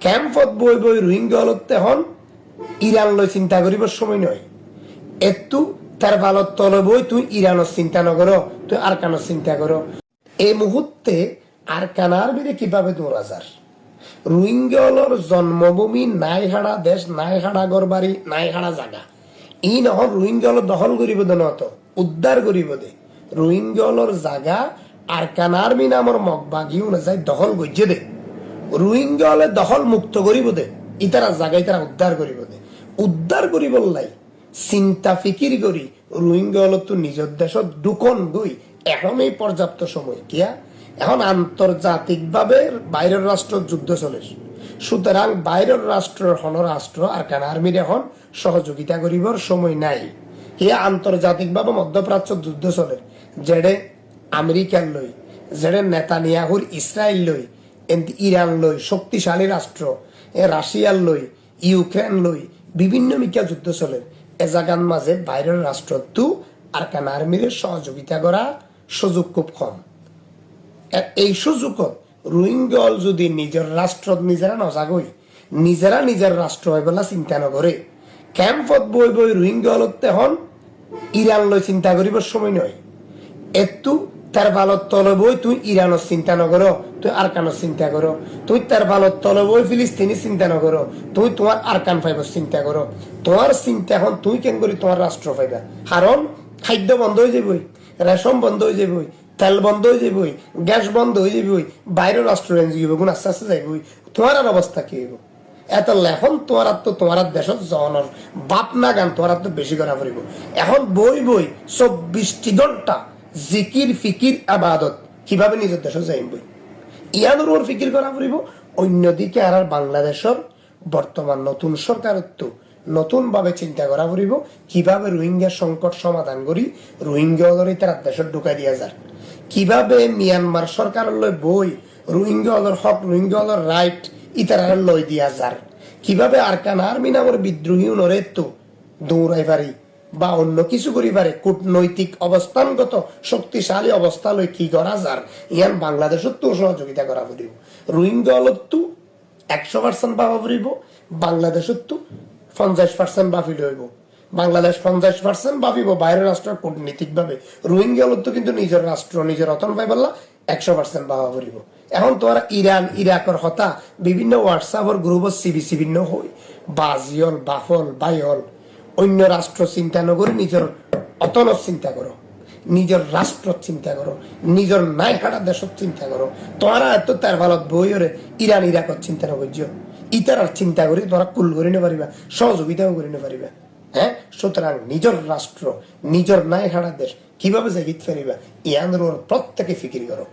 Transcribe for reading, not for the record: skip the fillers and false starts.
ক্যাম্পত বই বই রোহিঙ্গা হলতে হন ইরান লই চিন্তা করিবার সময় নয়। এতু তার ভালত তলে বই তুই ইরানের চিন্তা নকর, তুই আরকানের চিন্তা করো। এই মুহূর্তে আরকানার বিরে কিভাবে দৌড়াজার রোহিঙ্গা হলর জন্মভূমি নাই হারা দেশ, নাই হারা ঘর বাড়ি, নাই হারা জায়গা। ই নহন রোহিঙ্গা হল দখল করিব দে নত উদ্ধার করিব দে। রোহিঙ্গা হলর জায়গা আরকানার মি নামর মগবাগিও না যায় দখল গজ্জে দে। রোহিঙ্গা হলে দখল মুক্ত করিব দে, ইতারা জায়গায় তারা উদ্ধার করিব দে। উদ্ধার করিব লাই চিন্তা ফিকির করি রোহিঙ্গা হল তো নিজের দেশত দুকন গই এখন এই পর্যাপ্ত সময় কিয়া এখন আন্তর্জাতিক ভাবে বাইরের রাষ্ট্র যুদ্ধ চলে। সুতরাং বাইরের রাষ্ট্রের হন রাষ্ট্র আরকান আর্মির এখন সহযোগিতা করিবার সময় নাই। ইয়া আন্তর্জাতিক ভাবে মধ্যপ্রাচ্য যুদ্ধ চলে, যেড়ে আমেরিকার লই, যেড়ে নেতানিয়াহুর ইসরায়েল লই, ইরান লই শক্তিশালী রাষ্ট্র, রাশিয়ার লই, ইউক্রেন লই বিভিন্ন মিকা যুদ্ধ চলে। এ জায়গার মাঝে বাইরের রাষ্ট্র তু আরকান আর্মির সহযোগিতা করা সুযোগ খুব কম। এই সুযোগ রোহিঙ্গা যদি নিজের রাষ্ট্র নিজেরা নজাগই, নিজেরা নিজের রাষ্ট্র হয় বলা চিন্তা নকরে, ক্যাম্পত বই বই রোহিঙ্গা হলতে হন ইরান লই চিন্তা করিবার সময় নয়। এতু তার ভালত তলে বই তুই ইরানের চিন্তা নকর, তুই আরকানের চিন্তা করো। তুই তার ভালত তলে বই ফিলিস্তিনি চিন্তা নকর, তুই তোমার আরকান ফাইবার চিন্তা করো। তোমার চিন্তা এখন তুই কেন করি তোমার রাষ্ট্র ফাইবা। কারণ খাদ্য বন্ধ হয়ে যাবই, রেশন বন্ধ হয়ে যাবই, তেল বন্ধ হয়ে যাবই, গ্যাস বন্ধ হয়ে যাবই, বাইরের রাষ্ট্র গুণ আস্তে আস্তে যাইবই। তোমার আর অবস্থা কি হইব? এত লেখন তোমার দেশত জনের বাপ না গান তোমার তো বেশি করা পড়িব। এখন বই বই 24টি ঘন্টা জিকির ফিকির আবাদত কিভাবে নিজের দেশে যাইবই ইয়ানোর ওর ফিকির করা পড়িব। অন্যদিকে আর বাংলাদেশের বর্তমান নতুন সরকারত্ব নতুন ভাবে চিন্তা করা পড়িব কিভাবে রোহিঙ্গা সংকট সমাধান করি রোহিঙ্গা তারা দেশে ঢুকাই দিয়া যায়। কিভাবে মিয়ানমার সরকার লয় বই রোহিঙ্গা হক রোহিঙ্গা রাইট ইতারা লই দিয়া যার। কিভাবে আরকান আর্মি নামের বিদ্রোহী নরে তো দৌড়াই পারি বা অন্য কিছু করি পারে কূটনৈতিক অবস্থানগত শক্তিশালী অবস্থা লই কি করা যার ইয়ান বাংলাদেশত তো সহযোগিতা করা পড়িব। রোহিঙ্গা হলত তো 100% পাওয়া পড়িব, বাংলাদেশত তো 50% বাফিল হইব। বাংলাদেশ 50% ভাবিব বাইরের রাষ্ট্র কূটনীতিক ভাবে, রোহিঙ্গা হলত তো কিন্তু নিজের রাষ্ট্র নিজের রতন পাই বললা 100% ভাবা পড়িব। এখন তোরা ইরান ইরাকর হতা বিভিন্ন হোয়াটসঅ্যাপর গ্রুপত বিভিন্ন হই বাজিয়ল বাফল বাইহল অন্য রাষ্ট্র চিন্তা নকরে নিজের অতন চিন্তা করো, নিজের রাষ্ট্র চিন্তা করো, নিজের নাই হারা দেশত চিন্তা করো। তোরা এত তার ভালত বইরে ইরান ইরাকত চিন্তা নকর্য ইতার চিন্তা করি তোরা কুল করে নিতে পারিবা, সহযোগিতাও করে নিতে পারিবা। হ্যাঁ, সুতরাং নিজের রাষ্ট্র নিজের নাই হারা দেশ কিভাবে জাগিতে পারিবা ইয়ানোর প্রত্যেকে ফিকির করো।